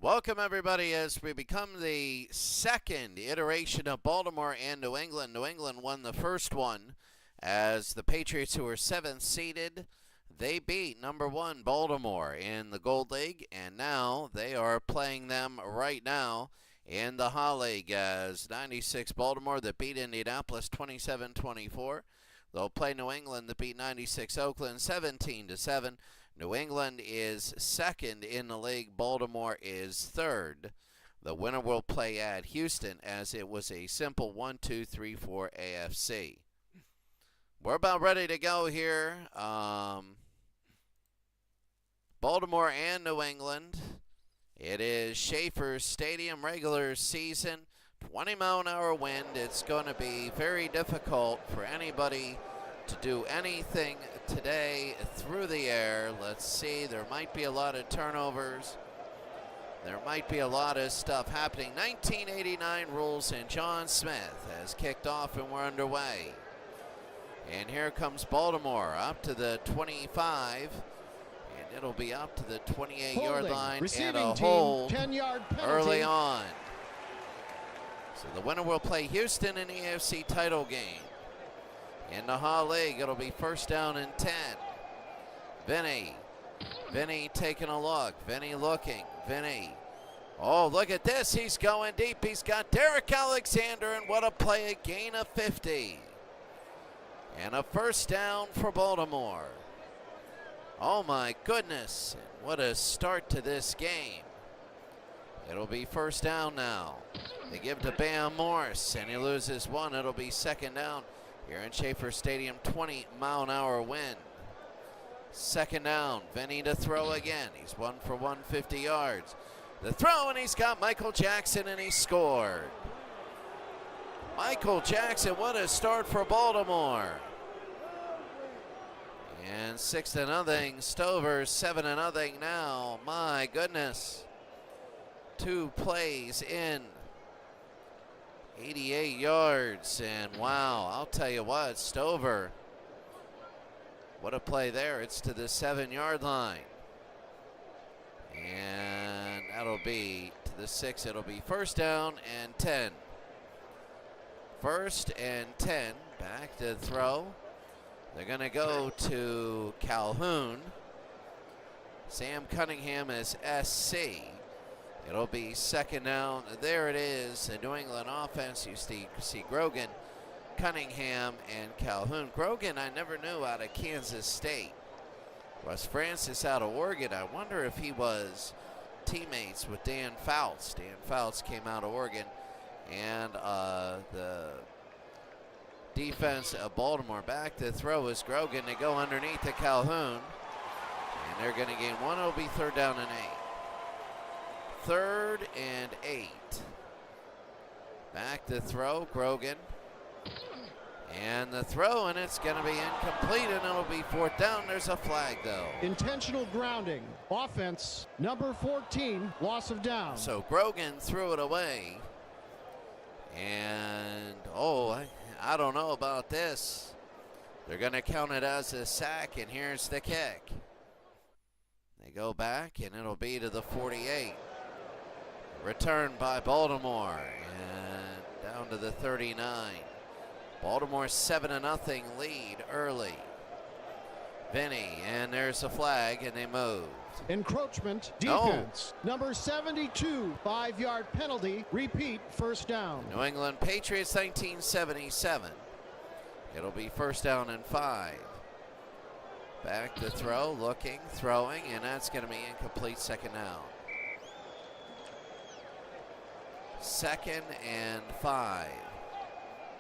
Welcome, everybody, as we become the second iteration of Baltimore and New England. New England won the first one as the Patriots, who were 7th seeded, they beat number 1 Baltimore in the Gold League, and now they are playing them right now in the High League as 96 Baltimore that beat Indianapolis 27-24. They'll play New England that beat 96 Oakland 17-7. New England is second in the league. Baltimore is third. The winner will play at Houston, as it was a simple 1-2-3-4 AFC. We're about ready to go here. Baltimore and New England. It is Schaefer Stadium, regular season, 20-mile-an-hour wind. It's going to be very difficult for anybody to do anything today through the air. Let's see, there might be a lot of turnovers. There might be a lot of stuff happening. 1989 rules, and John Smith has kicked off and we're underway. And here comes Baltimore up to the 25, and it'll be up to the 28-yard line and a hold 10-yard early on. So the winner will play Houston in the AFC title game. In the High League, it'll be first down and 10. Vinny taking a look. Vinny looking. Vinny. Oh, look at this. He's going deep. He's got Derek Alexander, and what a play, a gain of 50. And a first down for Baltimore. Oh, my goodness. What a start to this game. It'll be first down now. They give to BAL Morse, and he loses one. It'll be second down here in Schaefer Stadium, 20-mile-an-hour wind. Second down, Vinny to throw again. He's 1 for 150 yards. The throw, and he's got Michael Jackson, and he scored. Michael Jackson, what a start for Baltimore. And 6-0, Stover, 7-0 now. My goodness. 2 plays in. 88 yards, and wow, I'll tell you what, Stover, what a play there. It's to the 7-yard line. And that'll be to the 6. It'll be first down and 10. First and 10, back to throw. They're going to go to Calhoun. Sam Cunningham is SC. It'll be second down. There it is. The New England offense. You see Grogan, Cunningham, and Calhoun. Grogan, I never knew, out of Kansas State. Russ Francis out of Oregon. I wonder if he was teammates with Dan Fouts. Dan Fouts came out of Oregon. And the defense of Baltimore, back to throw is Grogan. They go underneath to Calhoun. And they're going to gain one. It'll be third down and 8. 3rd and 8. Back to throw, Grogan. And the throw, and it's going to be incomplete, and it'll be fourth down. There's a flag, though. Intentional grounding. Offense, number 14, loss of down. So Grogan threw it away. And, I don't know about this. They're going to count it as a sack, and here's the kick. They go back, and it'll be to the 48. Returned by Baltimore, and down to the 39. Baltimore 7-0 lead early. Vinny, and there's a flag, and they moved. Encroachment, defense, number 72, 5-yard penalty, repeat, first down. New England Patriots 1977. It'll be first down and 5. Back to throw, looking, throwing, and that's going to be incomplete, second down. 2nd and 5.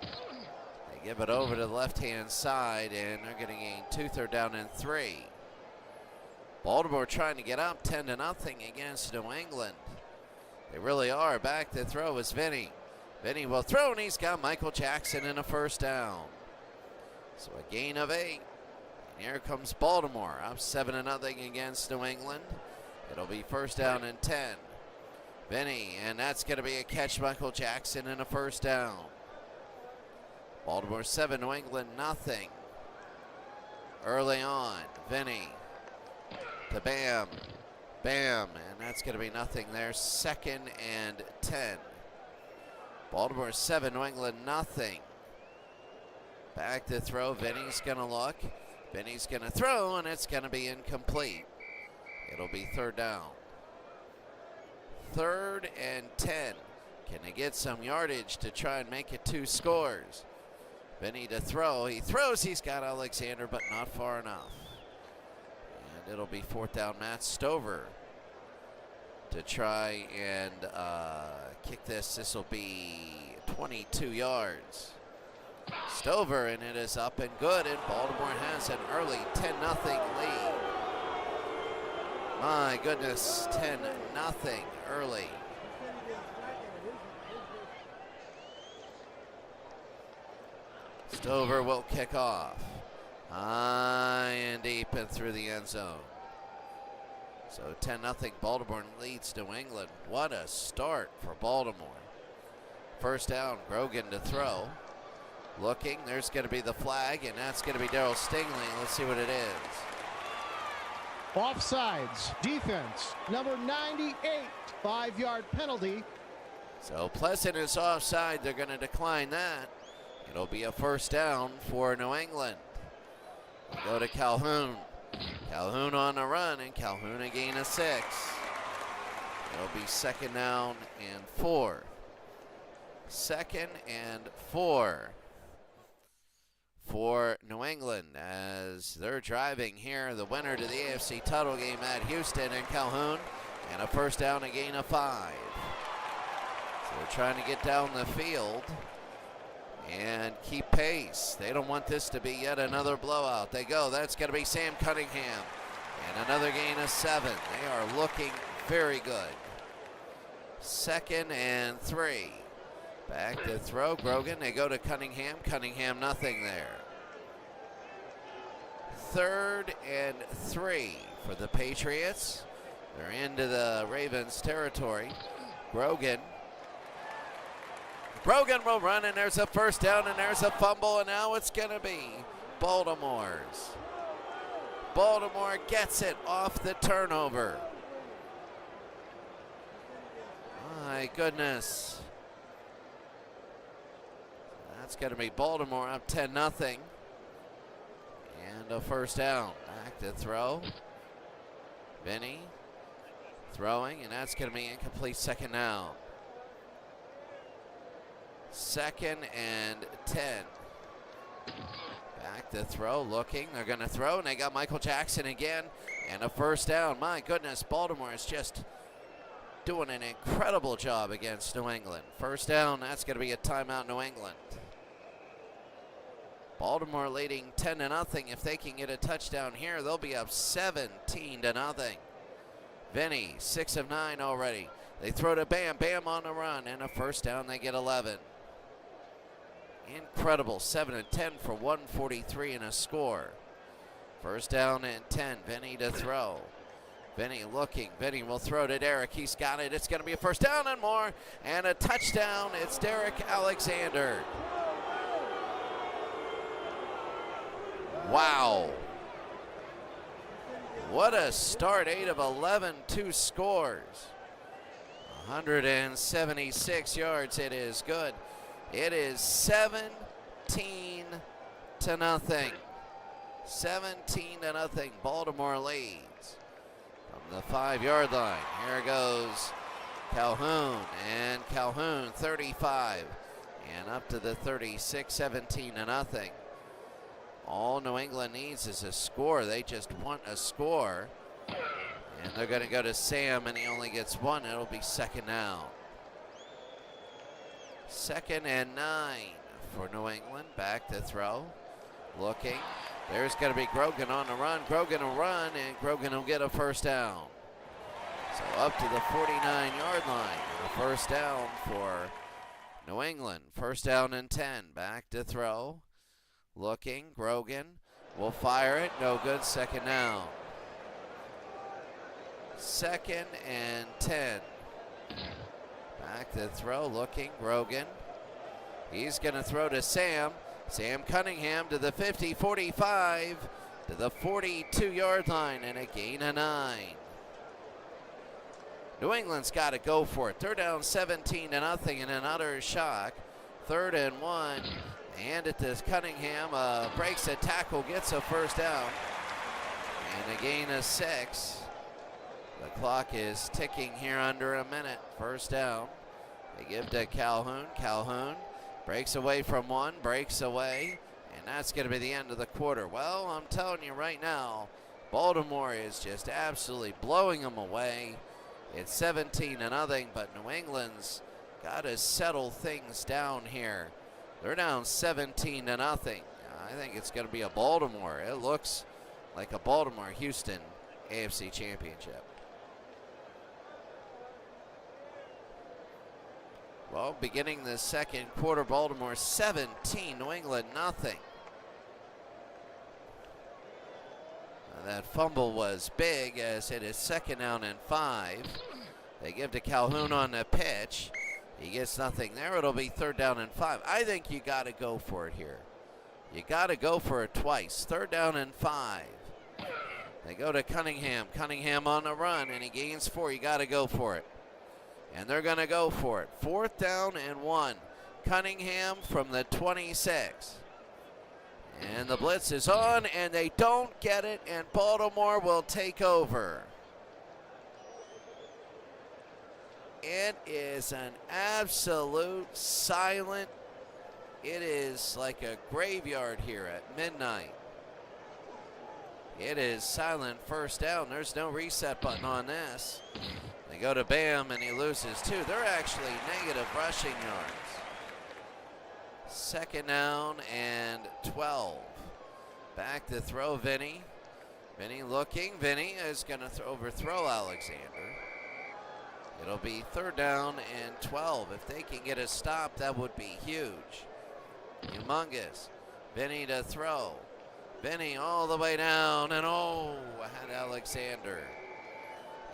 They give it over to the left-hand side, and they're going to gain 2, third down and 3. Baltimore trying to get up 10-0 against New England. They really are. Back to throw is Vinny. Vinny will throw, and he's got Michael Jackson in a first down. So a gain of 8. And here comes Baltimore, up 7-0 against New England. It'll be first down and 10. Vinny, and that's going to be a catch, Michael Jackson, in a first down. Baltimore 7, New England nothing. Early on, Vinny to Bam. Bam, and that's going to be nothing there. 2nd and 10. Baltimore 7, New England nothing. Back to throw. Vinny's going to look. Vinny's going to throw, and it's going to be incomplete. It'll be 3rd down. 3rd and 10. Can they get some yardage to try and make it 2 scores? Vinny to throw. He throws. He's got Alexander, but not far enough. And it'll be 4th down. Matt Stover to try and kick this. This will be 22 yards. Stover, and it is up and good, and Baltimore has an early 10-0 lead. My goodness, 10-0 early. Stover will kick off. High and deep and through the end zone. So 10-0 Baltimore leads New England. What a start for Baltimore. 1st down, Grogan to throw. Looking, there's going to be the flag, and that's going to be Darryl Stingley. Let's see what it is. Offsides, defense, number 98, 5-yard penalty. So Pleasant is offside. They're going to decline that. It'll be a 1st down for New England. We'll go to Calhoun. Calhoun on the run, and Calhoun a gain of 6. It'll be 2nd down and 4. 2nd and 4 for New England as they're driving here. The winner to the AFC title game at Houston and Calhoun, and a 1st down, a gain of 5. So they're trying to get down the field and keep pace. They don't want this to be yet another blowout. They go. That's going to be Sam Cunningham, and another gain of 7. They are looking very good. 2nd and 3. Back to throw, Grogan. They go to Cunningham. Cunningham nothing there. 3rd and 3 for the Patriots. They're into the Ravens territory. Grogan will run, and there's a 1st down, and there's a fumble, and now it's going to be Baltimore's. Baltimore gets it off the turnover. My goodness. That's going to be Baltimore up 10-0. And a 1st down. Back to throw. Vinny throwing, and that's going to be incomplete. 2nd down. 2nd and 10. Back to throw, looking. They're going to throw, and they got Michael Jackson again. And a 1st down. My goodness, Baltimore is just doing an incredible job against New England. 1st down, that's going to be a timeout, New England. Baltimore leading 10-0. If they can get a touchdown here, they'll be up 17-0. Vinny, 6 of 9 already. They throw to Bam. Bam on the run, and a 1st down. They get 11. Incredible. 7 and 10 for 143 and a score. 1st down and 10. Vinny to throw. Vinny looking. Vinny will throw to Derek. He's got it. It's going to be a 1st down and more, and a touchdown. It's Derek Alexander. Wow. What a start. 8 of 11, 2 scores. 176 yards. It is good. It is 17-0. 17-0. Baltimore leads from the 5-yard line. Here goes Calhoun, and Calhoun 35 and up to the 36. 17-0. All New England needs is a score. They just want a score. And they're going to go to Sam, and he only gets 1. It'll be 2nd down. 2nd and 9 for New England. Back to throw. Looking. There's going to be Grogan on the run. Grogan will run, and Grogan will get a 1st down. So up to the 49-yard line. A 1st down for New England. 1st down and 10. Back to throw. Looking, Grogan will fire it. No good. 2nd down. 2nd and 10. Back to throw. Looking, Grogan. He's going to throw to Sam. Sam Cunningham to the 50, 45, to the 42-yard line, and a gain of 9. New England's got to go for it. They're down 17-0 in an utter shock. 3rd and 1. And it to Cunningham. Breaks a tackle, gets a first down. And a gain of 6. The clock is ticking here under a minute. First down. They give to Calhoun. Calhoun breaks away from one, breaks away. And that's going to be the end of the quarter. Well, I'm telling you right now, Baltimore is just absolutely blowing them away. It's 17-0, but New England's got to settle things down here. They're down 17-0. I think it's going to be a Baltimore. It looks like a Baltimore-Houston AFC Championship. Well, beginning the second quarter, Baltimore 17, New England nothing. That fumble was big as it is 2nd down and 5. They give to Calhoun on the pitch. He gets nothing there. It'll be 3rd down and 5. I think you got to go for it here. You got to go for it twice. 3rd down and 5. They go to Cunningham. Cunningham on the run, and he gains 4. You got to go for it. And they're going to go for it. 4th down and 1. Cunningham from the 26. And the blitz is on, and they don't get it, and Baltimore will take over. It is an absolute silent, it is like a graveyard here at midnight. It is silent first down. There's no reset button on this. They go to Bam, and he loses 2. They're actually negative rushing yards. 2nd down and 12. Back to throw Vinny. Vinny looking. Vinny is going to overthrow Alexander. It'll be 3rd down and 12. If they can get a stop, that would be huge. Humongous. Vinny to throw. Vinny all the way down, and had Alexander.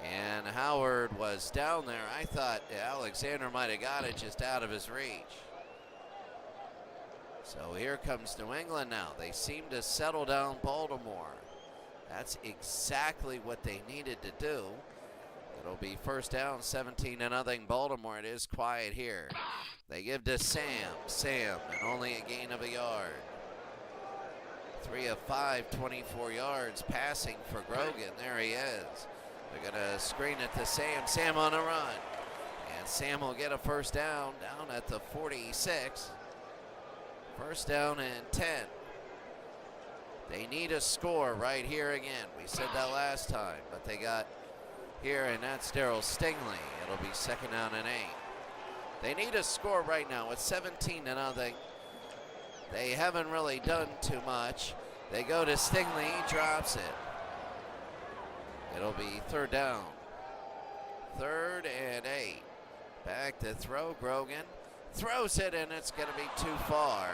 And Howard was down there. I thought Alexander might have got it just out of his reach. So here comes New England now. They seem to settle down Baltimore. That's exactly what they needed to do. It'll be 1st down, 17-0 Baltimore. It is quiet here. They give to Sam. Sam, and only a gain of a yard. 3 of 5, 24 yards passing for Grogan. There he is. They're going to screen it to Sam. Sam on a run. And Sam will get a first down at the 46. 1st down and 10. They need a score right here again. We said that last time, but they got here, and that's Darryl Stingley. It'll be 2nd down and 8. They need a score right now. It's 17-0. They haven't really done too much. They go to Stingley. He drops it. It'll be 3rd down. 3rd and 8. Back to throw. Grogan throws it, and it's going to be too far.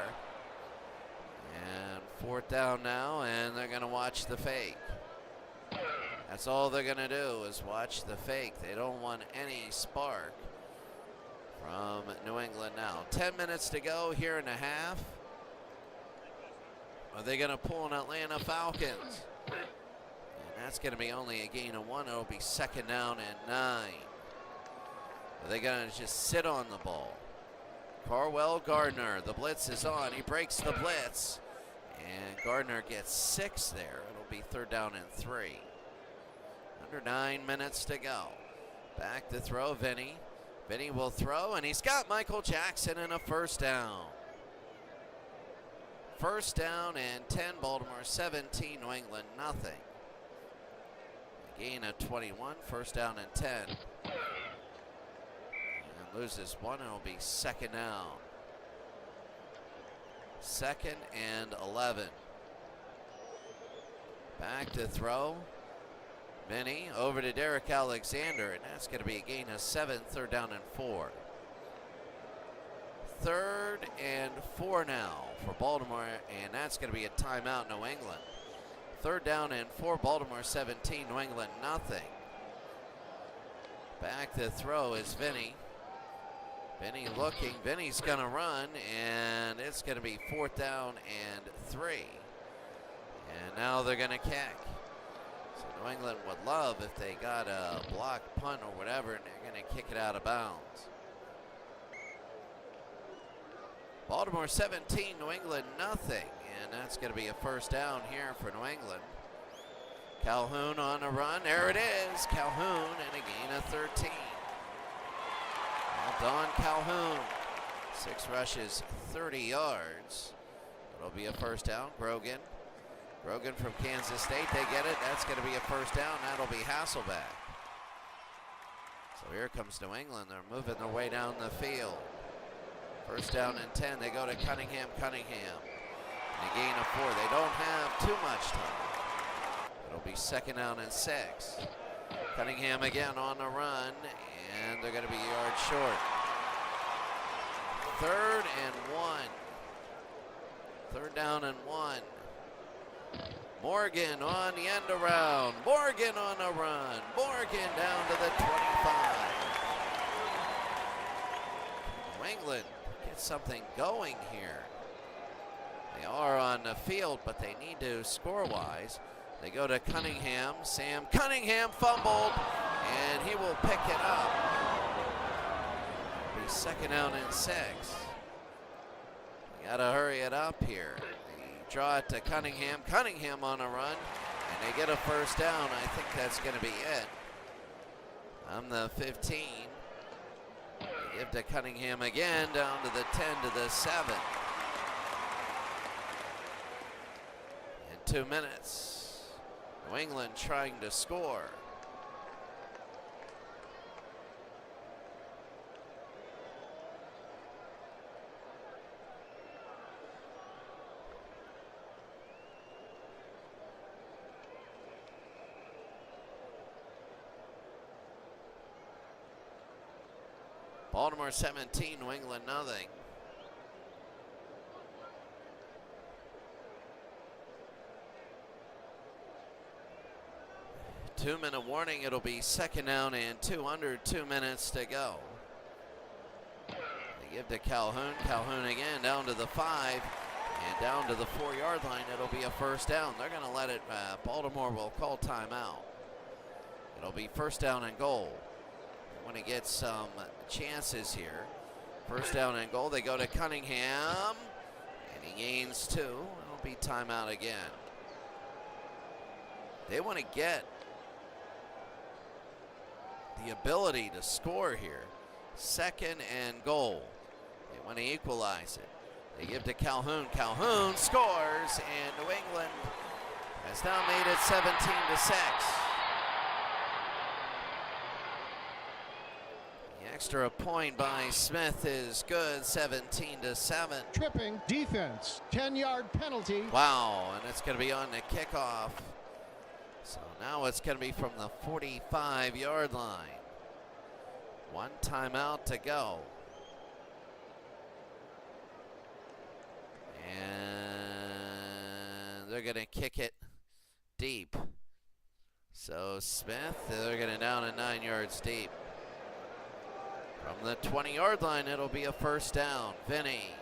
And 4th down now, and they're going to watch the fake. That's all they're going to do is watch the fake. They don't want any spark from New England now. 10 minutes to go here in the half. Are they going to pull an Atlanta Falcons? And that's going to be only a gain of 1. It'll be 2nd down and 9. Are they going to just sit on the ball? Carwell Gardner, the blitz is on. He breaks the blitz. And Gardner gets 6 there. It'll be 3rd down and 3. Under 9 minutes to go. Back to throw Vinny. Vinny will throw, and he's got Michael Jackson in a 1st down. 1st down and 10, Baltimore 17, New England nothing. A gain of 21, 1st down and 10. And loses 1, and it'll be 2nd down. 2nd and 11. Back to throw. Vinny over to Derek Alexander, and that's going to be a gain of 7, 3rd down and 4. 3rd and 4 now for Baltimore, and that's going to be a timeout, New England. 3rd down and 4, Baltimore 17, New England nothing. Back to throw is Vinny. Vinny looking. Vinny's going to run, and it's going to be 4th down and 3. And now they're going to kick. So New England would love if they got a block punt or whatever, and they're going to kick it out of bounds. Baltimore 17, New England nothing, and that's going to be a first down here for New England. Calhoun on a run. There it is. Calhoun and a gain of 13. Well done, Calhoun. 6 rushes, 30 yards. It'll be a first down. Grogan from Kansas State. They get it. That's going to be a first down. That'll be Hasselbeck. So here comes New England. They're moving their way down the field. First down and 10. They go to Cunningham. And a gain of 4. They don't have too much time. It'll be second down and 6. Cunningham again on the run, and they're going to be yards short. Third down and 1. Morgan on the end around. Morgan on a run. Morgan down to the 25. New England gets something going here. They are on the field, but they need to score-wise. They go to Cunningham. Sam Cunningham fumbled, and he will pick it up. It'll be second down and 6. You got to hurry it up here. They draw it to Cunningham. Cunningham on a run, and they get a first down. I think that's going to be it. On the 15. They give to Cunningham again, down to the 10 to the 7. In 2 minutes. New England trying to score. Baltimore 17, New England nothing. Two-minute warning. It'll be second down and 2, under 2 minutes to go. They give to Calhoun. Calhoun again down to the 5 and down to the 4-yard line. It'll be a first down. They're going to let it. Baltimore will call timeout. It'll be first down and goal. They want to get some chances here. First down and goal. They go to Cunningham, and he gains 2. It'll be timeout again. They want to get the ability to score here. Second and goal. They want to equalize it. They give to Calhoun. Calhoun scores, and New England has now made it 17-6. The extra point by Smith is good, 17-7. Tripping defense, 10-yard penalty. Wow, and it's going to be on the kickoff. So now it's going to be from the 45-yard line. 1 timeout to go. And they're going to kick it deep. So Smith, they're going to down it 9 yards deep. From the 20-yard line, it'll be a first down. Vinny.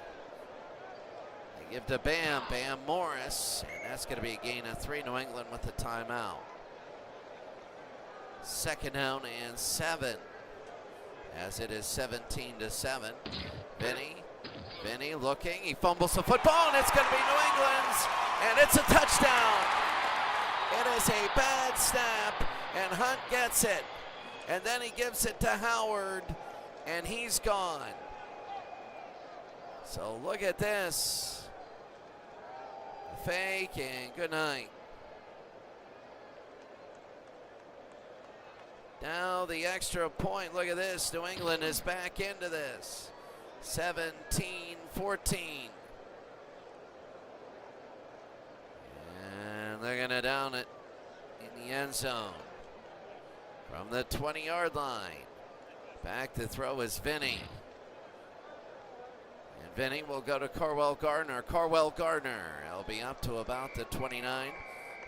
They give to Bam Morris, and that's going to be a gain of 3. New England with the timeout. Second down and 7, as it is 17-7. Vinny looking, he fumbles the football, and it's going to be New England's, and it's a touchdown. It is a bad snap, and Hunt gets it, and then he gives it to Howard, and he's gone. So look at this. Fake, and good night. Now the extra point. Look at this. New England is back into this. 17-14. And they're going to down it in the end zone. From the 20-yard line. Back to throw is Vinny. And Vinny will go to Carwell Gardner. He'll be up to about the 29.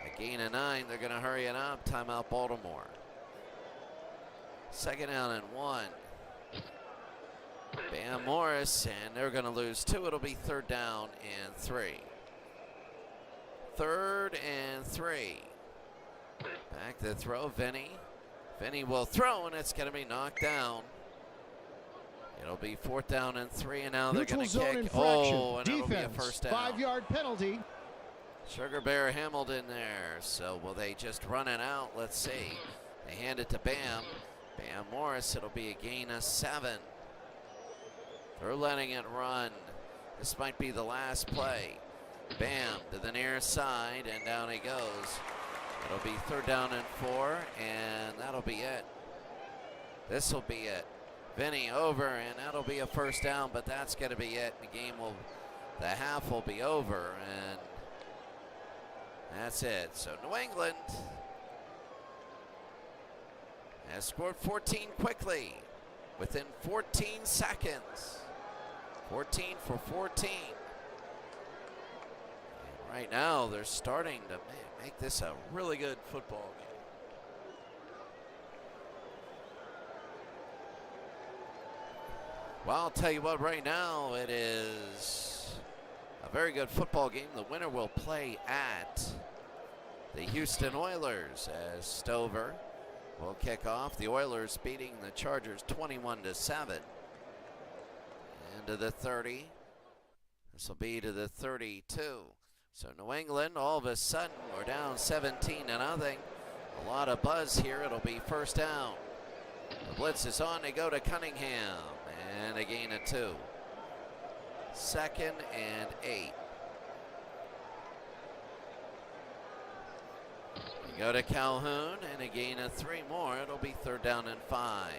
A gain of 9. They're going to hurry it up. Timeout Baltimore. Second down and 1. Bam Morris, and they're going to lose 2. It'll be third down and 3. Third and 3. Back to throw, Vinny. Vinny will throw, and it's going to be knocked down. It'll be 4th down and 3, and now they're going to kick. Oh, and it'll be a first down. 5-yard penalty. Sugar Bear Hamilton there. So will they just run it out? Let's see. They hand it to Bam. Bam Morris. It'll be a gain of 7. They're letting it run. This might be the last play. Bam to the near side, and down he goes. It'll be 3rd down and 4, and that'll be it. This will be it. Vinny over, and that'll be a first down, but that's going to be it. The half will be over, and that's it. So New England has scored 14 quickly within 14 seconds. 14 for 14. And right now, they're starting to make this a really good football game. Well, I'll tell you what, right now it is a very good football game. The winner will play at the Houston Oilers as Stover will kick off. The Oilers beating the Chargers 21-7. And to the 30. This will be to the 32. So New England, all of a sudden, we're down 17-0. A lot of buzz here. It'll be first down. The blitz is on. They go to Cunningham. And a gain of 2. 2nd and 8. We go to Calhoun and a gain of 3 more. It'll be 3rd down and 5.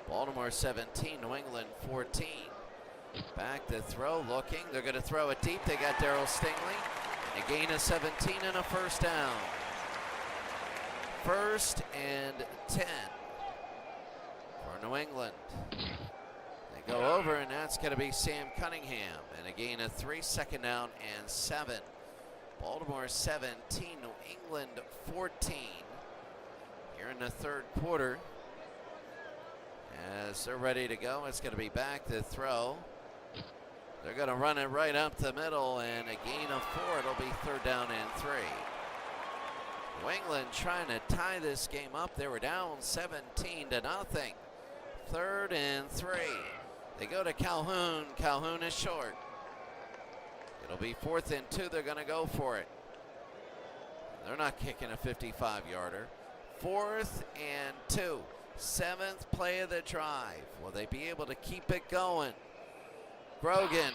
Baltimore 17, New England 14. Back to throw, looking. They're going to throw it deep. They got Darryl Stingley. And a gain of 17 and a first down. 1st and 10 for New England. They go over, and that's going to be Sam Cunningham. And a gain of 3, 2nd down and 7. Baltimore 17, New England 14. Here in the 3rd quarter. As they're ready to go, it's going to be back to throw. They're going to run it right up the middle, and a gain of 4. It'll be 3rd down and 3. New England trying to tie this game up. They were down 17-0. 3rd and 3. They go to Calhoun. Calhoun is short. It'll be 4th and 2. They're going to go for it. They're not kicking a 55-yarder. 4th and 2. 7th play of the drive. Will they be able to keep it going? Grogan.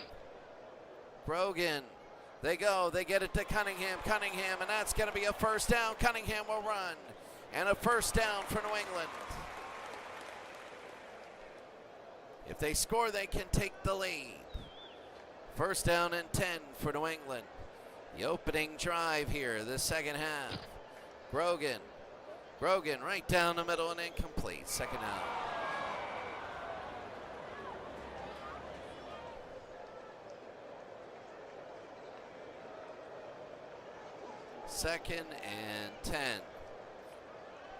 They go. They get it to Cunningham. And that's going to be a first down. Cunningham will run. And a first down for New England. If they score, they can take the lead. 1st down and 10 for New England. The opening drive here, the 2nd half. Grogan right down the middle and incomplete. 2nd down. Second and 10.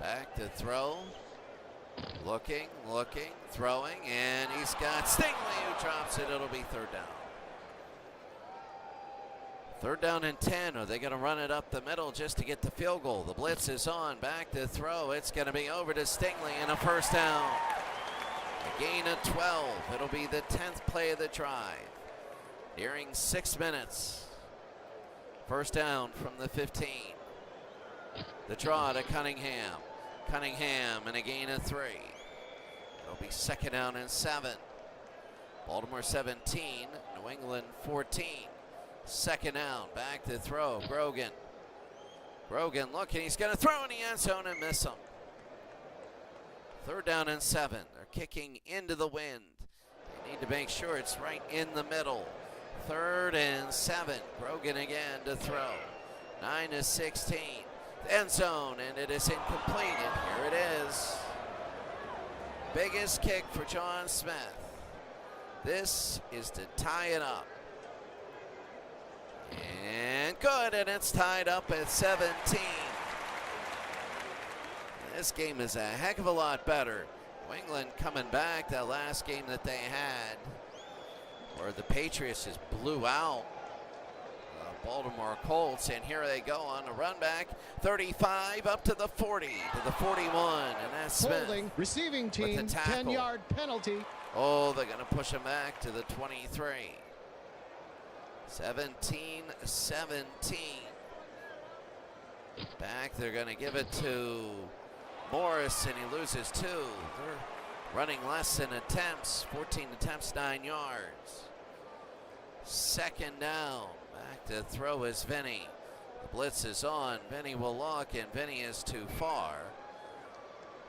Back to throw. Looking, throwing, and he's got Stingley who drops it. It'll be 3rd down. 3rd down and 10. Are they going to run it up the middle just to get the field goal? The blitz is on. Back to throw. It's going to be over to Stingley and a first down. A gain of 12. It'll be the 10th play of the drive. Nearing 6 minutes. First down from the 15. The draw to Cunningham. And a gain of 3. It'll be 2nd down and 7. Baltimore 17, New England 14. 2nd down, back to throw. Grogan looking, he's going to throw in the end zone and miss him. 3rd down and 7. They're kicking into the wind. They need to make sure it's right in the middle. 3rd and 7. Grogan again to throw. 9-16. End zone, and it is incomplete, and here it is. Biggest kick for John Smith. This is to tie it up. And good, and it's tied up at 17. This game is a heck of a lot better. New England coming back that last game that they had, where the Patriots just blew out Baltimore Colts, and here they go on a run back. 35 up to the 40, to the 41, and that's Smith. Holding, receiving team, with the tackle. 10-yard penalty. Oh, they're going to push him back to the 23. 17-17. Back, they're going to give it to Morris, and he loses 2. They're running less than attempts, 14 attempts, 9 yards. Second down, back to throw is Vinny. The blitz is on, Vinny will look, and Vinny is too far.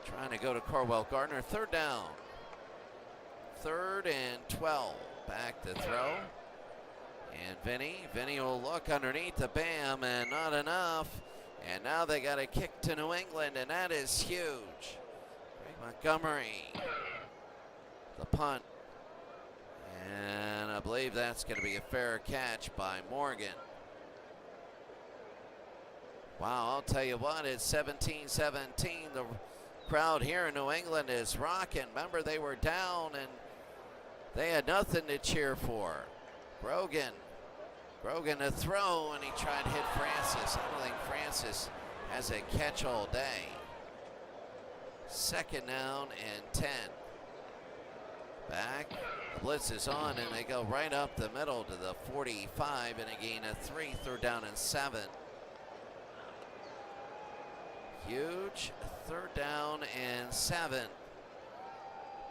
Trying to go to Corwell Gardner, third down. 3rd and 12, back to throw. And Vinny will look underneath the BAM, and not enough. And now they got a kick to New England, and that is huge. Greg Montgomery, the punt. And I believe that's going to be a fair catch by Morgan. Wow, I'll tell you what, it's 17-17. The crowd here in New England is rocking. Remember, they were down, and they had nothing to cheer for. Grogan to throw, and he tried to hit Francis. I don't think Francis has a catch all day. Second down and 10. Back, the blitz is on, and they go right up the middle to the 45, and a gain of 3, 3rd down and 7. Huge 3rd down and 7.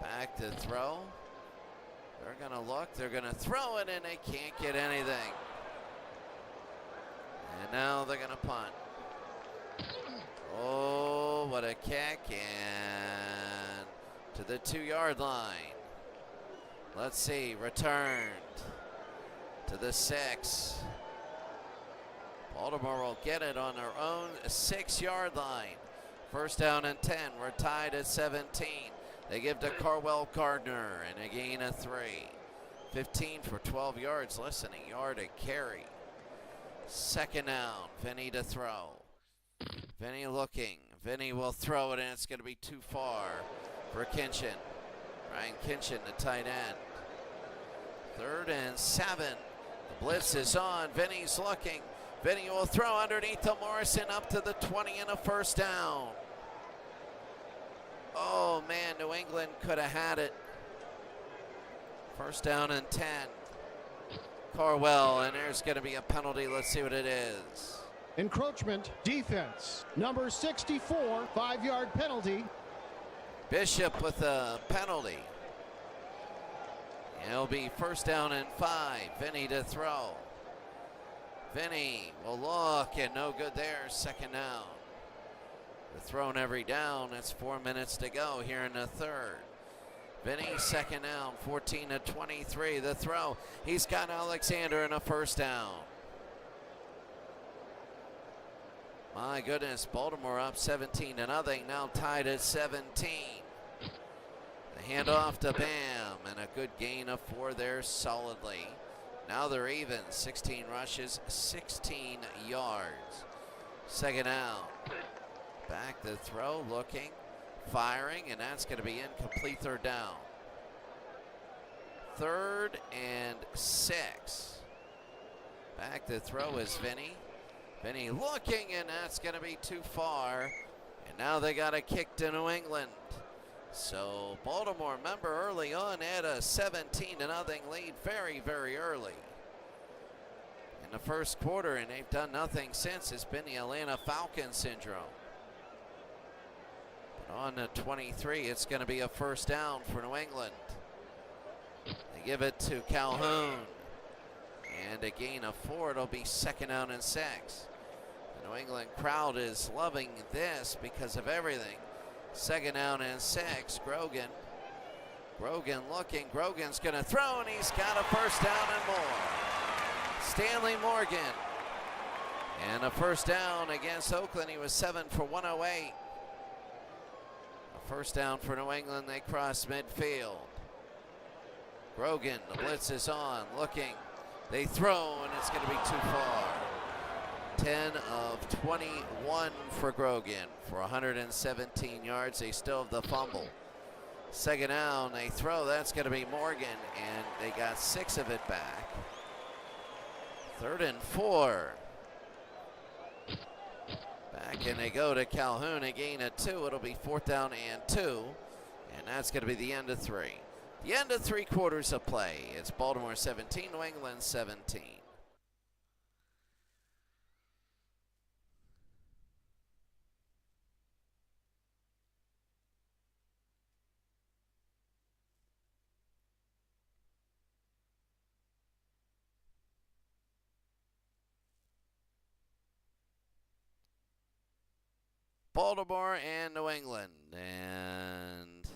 Back to throw. They're going to look, they're going to throw it, and they can't get anything. And now they're going to punt. Oh, what a kick, and to the 2-yard line. Let's see, returned to the 6. Baltimore will get it on their own 6-yard line. 1st down and 10, we're tied at 17. They give to Corwell Gardner, and a gain of 3. 15 for 12 yards, less than a yard a carry. Second down, Vinny to throw. Vinny looking. Vinny will throw it, and it's going to be too far for Kinchin. Ryan Kinchin, the tight end. 3rd and 7. The blitz is on. Vinny's looking. Vinny will throw underneath to Morrison up to the 20 and a 1st down. Oh, man, New England could have had it. 1st down and 10. Corwell, and there's going to be a penalty. Let's see what it is. Encroachment, defense. Number 64, 5-yard penalty. Bishop with a penalty. It'll be 1st down and 5. Vinny to throw. Vinny will look, and no good there. 2nd down. They're throwing every down. It's 4 minutes to go here in the 3rd. Vinny, 2nd down, 14 to 23. The throw. He's got Alexander in a 1st down. My goodness, Baltimore up 17 to nothing. Now tied at 17. The handoff to Bam, and a good gain of 4 there solidly. Now they're even. 16 rushes, 16 yards. 2nd down. Back the throw, looking, firing, and that's going to be incomplete. 3rd down. 3rd and 6. Back the throw is Vinny. Vinny looking, and that's going to be too far. And now they got a kick to New England. So Baltimore, remember, early on had a 17 to nothing lead very, very early in the 1st quarter, and they've done nothing since. It's been the Atlanta Falcons syndrome. But on the 23, it's going to be a 1st down for New England. They give it to Calhoun, and a gain of 4. It'll be 2nd down and 6. The New England crowd is loving this because of everything. 2nd down and 6. Grogan looking. Grogan's going to throw, and he's got a 1st down and more. Stanley Morgan. And a 1st down against Oakland. He was 7 for 108. A 1st down for New England. They cross midfield. Grogan, the blitz is on. Looking. They throw, and it's going to be too far. 10 of 21 for Grogan for 117 yards. They still have the fumble. 2nd down, they throw. That's going to be Morgan, and they got 6 of it back. 3rd and 4. Back and they go to Calhoun, a gain of 2. It'll be 4th down and 2. And that's going to be the end of 3. The end of 3 quarters of play. It's Baltimore 17, New England 17. Baltimore and New England. And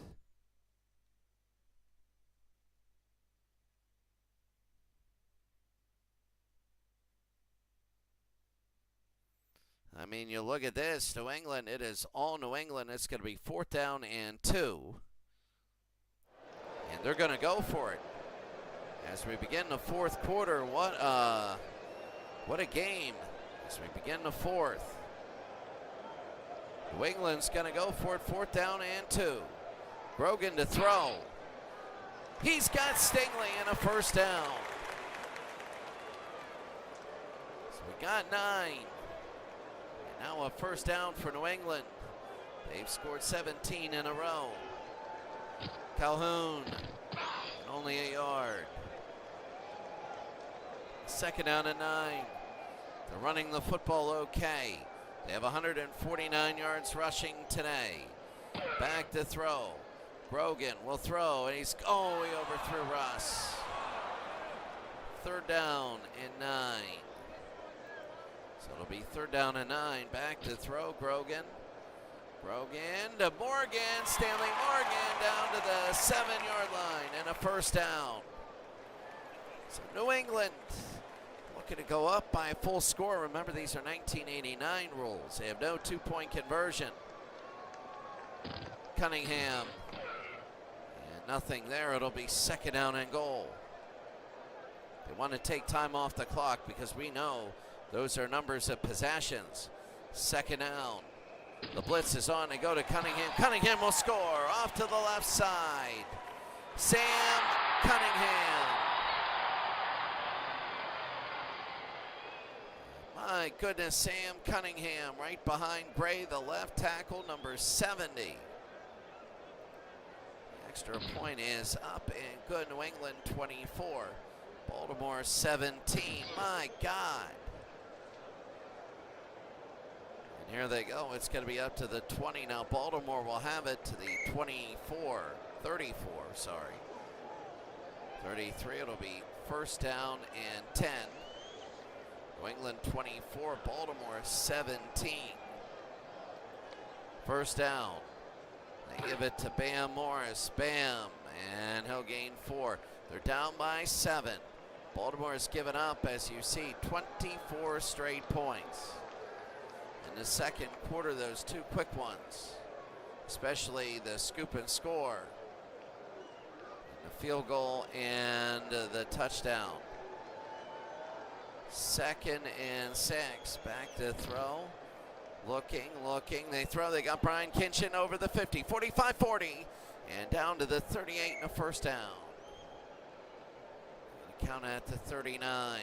I mean, you look at this, New England, it is all New England. It's going to be 4th down and 2. And they're going to go for it. As we begin the 4th quarter, what a game. As we begin the 4th. New England's going to go for it, 4th down and 2. Grogan to throw. He's got Stingley in a 1st down. So we got 9. And now a 1st down for New England. They've scored 17 in a row. Calhoun, and only a yard. 2nd down and 9. They're running the football okay. They have 149 yards rushing today. Back to throw. Grogan will throw, and he overthrew Russ. 3rd down and 9. So it'll be 3rd down and 9. Back to throw, Grogan. Grogan to Morgan. Stanley Morgan down to the 7-yard line, and a 1st down. So New England looking to go up by a full score. Remember, these are 1989 rules. They have no 2-point conversion. Cunningham. And nothing there. It'll be 2nd down and goal. They want to take time off the clock because we know those are numbers of possessions. 2nd down. The blitz is on. They go to Cunningham. Cunningham will score off to the left side. Sam Cunningham. My goodness, Sam Cunningham right behind Gray, the left tackle, number 70. The extra point is up and good. New England 24, Baltimore 17. My God. And here they go. It's going to be up to the 20 now. Baltimore will have it to the 34, sorry. 33, it'll be 1st down and 10. New England 24, Baltimore 17. 1st down. They give it to Bam Morris. Bam, and he'll gain 4. They're down by 7. Baltimore has given up, as you see, 24 straight points. In the 2nd quarter, those 2 quick ones, especially the scoop and score, and the field goal and the touchdown. 2nd and 6. Back to throw. Looking. They throw. They got Brian Kinchin over the 50, 45, 40, and down to the 38 and a 1st down. Count at the 39.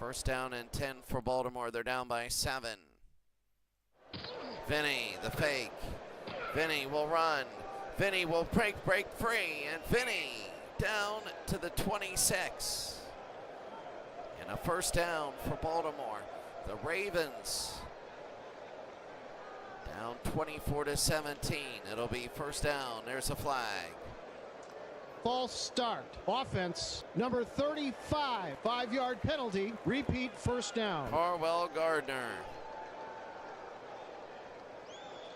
1st down and 10 for Baltimore. They're down by 7. Vinny, the fake. Vinny will run. Vinny will break free, and Vinny down to the 26. And a 1st down for Baltimore. The Ravens down 24-17. It'll be 1st down. There's a flag. False start. Offense, number 35. 5-yard penalty. Repeat 1st down. Harwell Gardner.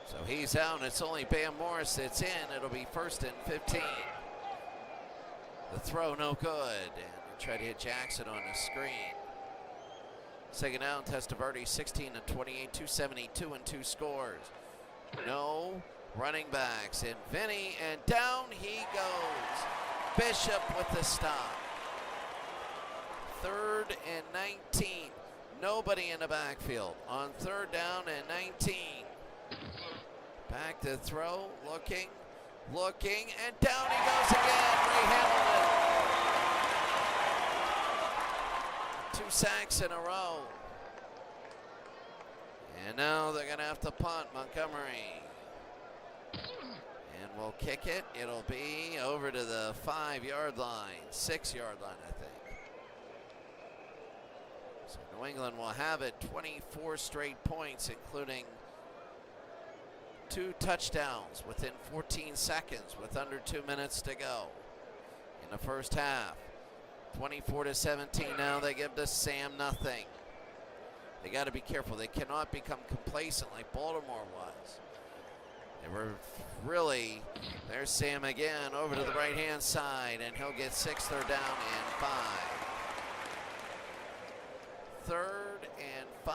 So he's out. It's only Bam Morris that's in. It'll be 1st and 15. The throw no good. And try to hit Jackson on the screen. 2nd down, Testaverde 16-28, 272 and 2 scores. No running backs, and Vinny, and down he goes. Bishop with the stop. 3rd and 19. Nobody in the backfield on 3rd down and 19. Back to throw, looking, and down he goes again. Ray Hamilton. sacks in a row. And now they're going to have to punt Montgomery. And we'll kick it. It'll be over to the 5-yard line, 6-yard line, I think. So New England will have it, 24 straight points, including 2 touchdowns within 14 seconds with under 2 minutes to go in the first half. 24-17 now. They give to Sam nothing. They got to be careful. They cannot become complacent like Baltimore was. They were really, there's Sam again over to the right-hand side, and he'll get 6, 3rd down and 5. 3rd and 5.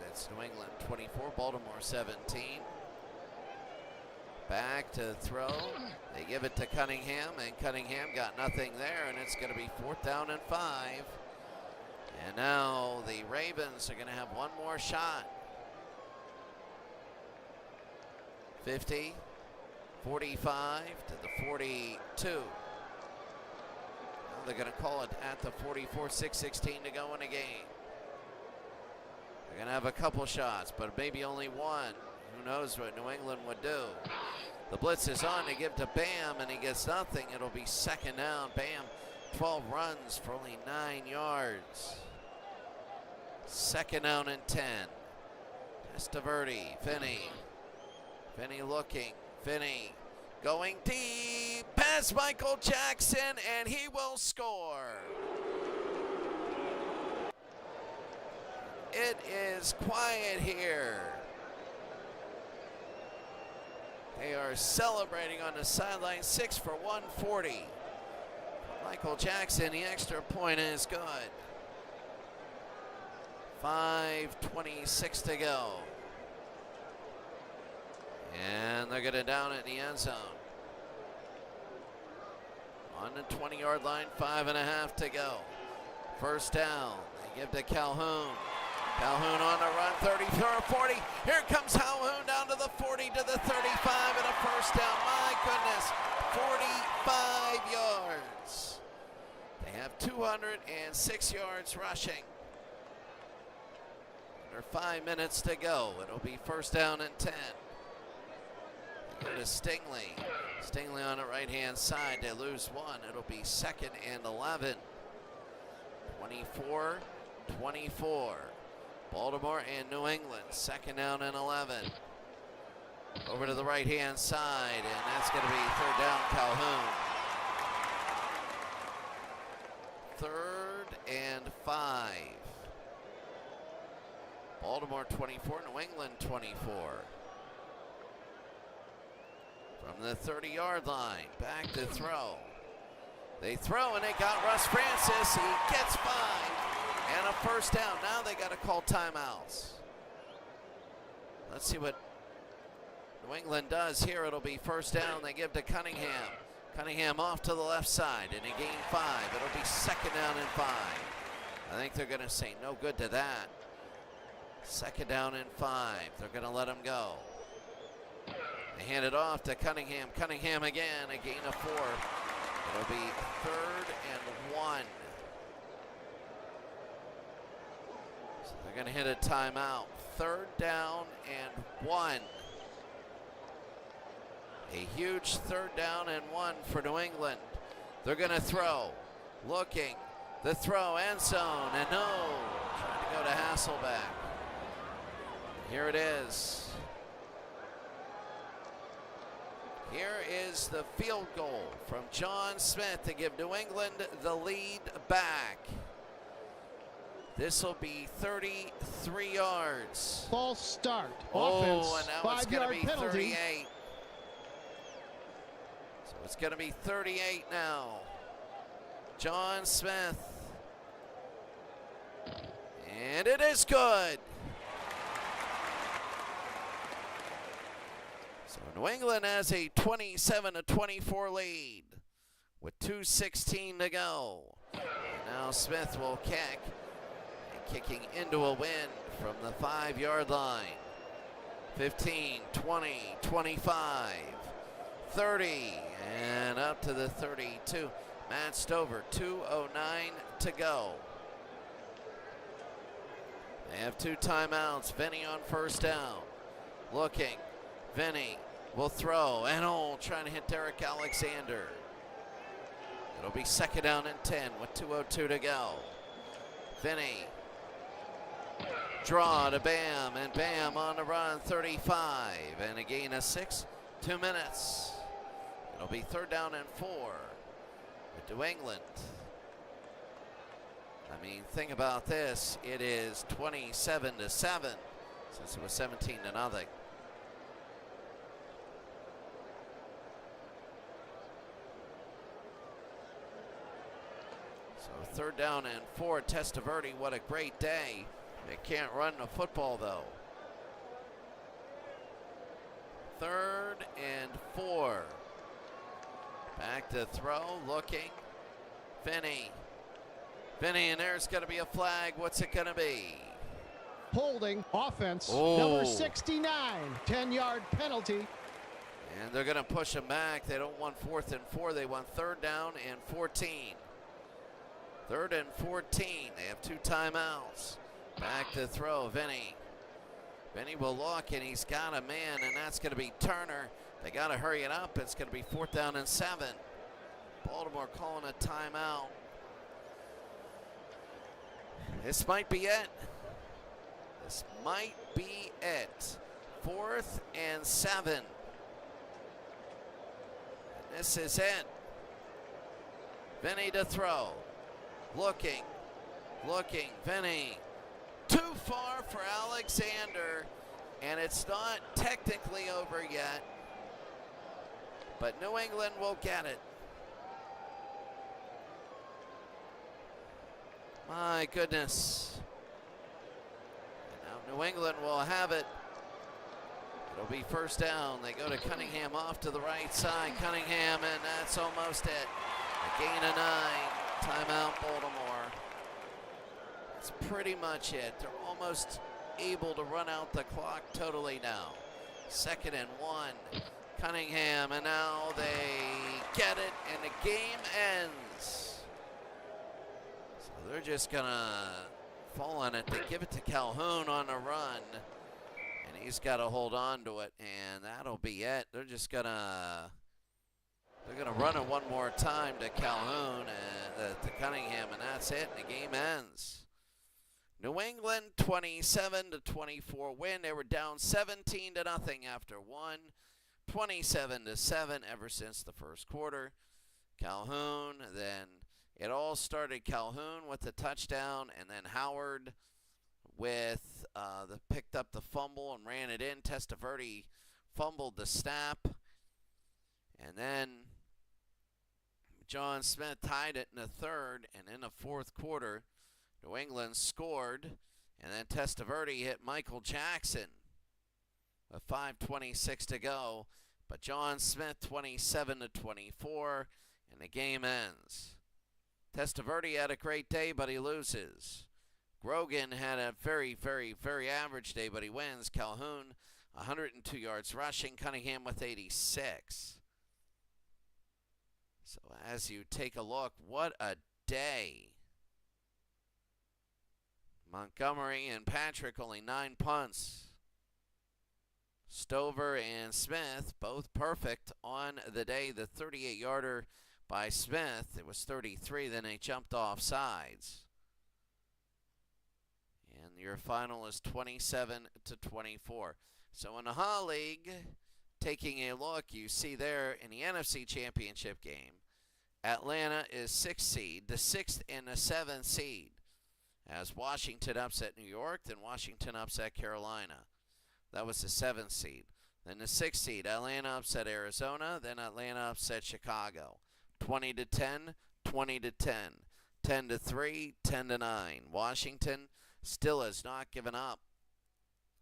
It's New England 24, Baltimore 17. Back to throw. They give it to Cunningham, and Cunningham got nothing there, and it's going to be 4th down and 5. And now the Ravens are going to have one more shot. 50, 45 to the 42. Now they're going to call it at the 44, 6:16 to go in a game. They're going to have a couple shots, but maybe only one. Who knows what New England would do. The blitz is on to give to Bam, and he gets nothing. It'll be 2nd down. Bam, 12 runs for only 9 yards. 2nd down and 10. Testaverde, Finney. Finney looking. Finney going deep past Michael Jackson, and he will score. It is quiet here. They are celebrating on the sideline. 6 for 140. Michael Jackson, the extra point is good. 5:26 to go. And they're going to down it in the end zone. On the 20-yard line, 5.5 to go. 1st down. They give to Calhoun. Calhoun on the run, 30, 40. Here comes Calhoun down to the 40, to the 35, and a 1st down. My goodness, 45 yards. They have 206 yards rushing. Under 5 minutes to go. It'll be 1st down and 10. They go to Stingley. Stingley on the right-hand side. They lose 1. It'll be 2nd and 11. 24-24. Baltimore and New England. 2nd down and 11. Over to the right-hand side, and that's going to be 3rd down, Calhoun. 3rd and 5. Baltimore 24, New England 24. From the 30-yard line, back to throw. They throw, and they got Russ Francis. He gets 5, and a 1st down. Now they got to call timeouts. Let's see what New England does here. It'll be 1st down. They give to Cunningham. Cunningham off to the left side, and he gained 5. It'll be 2nd down and 5. I think they're going to say no good to that. 2nd down and 5. They're going to let him go. They hand it off to Cunningham. Cunningham again, a gain of 4. It'll be 3rd and 1. So they're going to hit a timeout. 3rd down and 1. A huge 3rd down and 1 for New England. They're going to throw. Looking. The throw, end zone, and no. Trying to go to Hasselbeck. Here it is. Here is the field goal from John Smith to give New England the lead back. This will be 33 yards. False start. Oh, Offense, and now it's going to be penalty. 38. So it's going to be 38 now. John Smith. And it is good. So New England has a 27-24 lead with 2:16 to go. And now Smith will kick. And kicking into a wind from the 5-yard line. 15, 20, 25, 30, and up to the 32. Matt Stover, 2:09 to go. They have 2 timeouts. Vinny on first down. Looking. Vinny will throw. And trying to hit Derek Alexander. It'll be 2nd down and 10 with 2:02 to go. Vinny. Draw to Bam. And Bam on the run. 35. And a gain of 6. 2 minutes. It'll be 3rd down and 4 with New England. I mean, think about this. It is 27-7 since it was 17-0. So 3rd down and 4. Testaverde, what a great day. They can't run the football though. 3rd and 4. Back to throw, looking. Vinny, and there's going to be a flag. What's it going to be? Holding offense, number 69, 10-yard penalty. And they're going to push them back. They don't want 4th and 4. They want 3rd down and 14. 3rd and 14. They have 2 timeouts. Back to throw, Vinny. Vinny will look, and he's got a man, and that's going to be Turner. They got to hurry it up. It's going to be 4th down and 7. Baltimore calling a timeout. This might be it. This might be it. 4th and 7. And this is it. Vinny to throw. Looking. Vinny. Too far for Alexander. And it's not technically over yet. But New England will get it. My goodness. And now New England will have it. It'll be 1st down. They go to Cunningham off to the right side. Cunningham, and that's almost it. A gain of 9. Timeout, Baltimore. That's pretty much it. They're almost able to run out the clock totally now. 2nd and 1. Cunningham, and now they get it, and the game ends. So they're just gonna fall on it. They give it to Calhoun on the run, and he's got to hold on to it, and that'll be it. They're gonna run it one more time to Calhoun and to Cunningham, and that's it. And the game ends. New England 27-24 win. They were down 17-0 after 1. 27-7 ever since the first quarter. Calhoun, then it all started Calhoun with the touchdown, and then Howard with picked up the fumble and ran it in. Testaverde fumbled the snap, and then John Smith tied it in the 3rd, and in the 4th quarter, New England scored, and then Testaverde hit Michael Jackson with 5:26 to go. But John Smith 27-24, and the game ends. Testaverde had a great day, but he loses. Grogan had a very, very, very average day, but he wins. Calhoun, 102 yards rushing. Cunningham with 86. So as you take a look, what a day. Montgomery and Patrick, only 9 punts. Stover and Smith, both perfect on the day. The 38-yarder by Smith, it was 33, then they jumped off sides. And your final is 27-24. So in the Hall League, taking a look, you see there in the NFC Championship game, Atlanta is 6th seed, the 6th and the 7th seed. As Washington upset New York, then Washington upset Carolina. That was the 7th seed. Then the 6th seed, Atlanta upset Arizona, then Atlanta upset Chicago. 20-10, 20-10, 10-3, 10-9. Washington still has not given up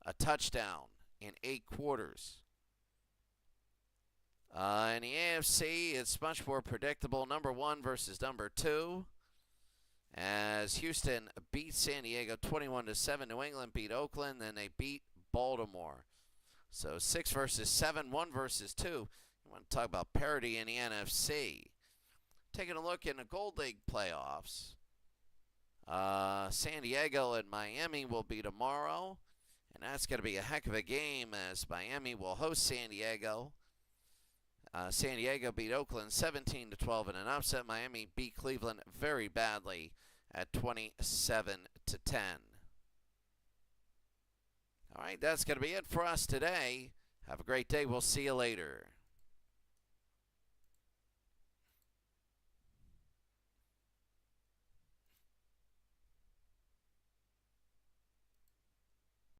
a touchdown in 8 quarters. In the AFC, it's much more predictable. Number 1 versus number 2. As Houston beat San Diego 21-7. New England beat Oakland, then they beat Baltimore. So 6 versus 7, 1 versus 2. You want to talk about parity in the NFC. Taking a look in the Gold League playoffs. San Diego and Miami will be tomorrow. And that's going to be a heck of a game as Miami will host San Diego. San Diego beat Oakland 17-12 in an upset. Miami beat Cleveland very badly at 27-10. All right, that's going to be it for us today. Have a great day. We'll see you later.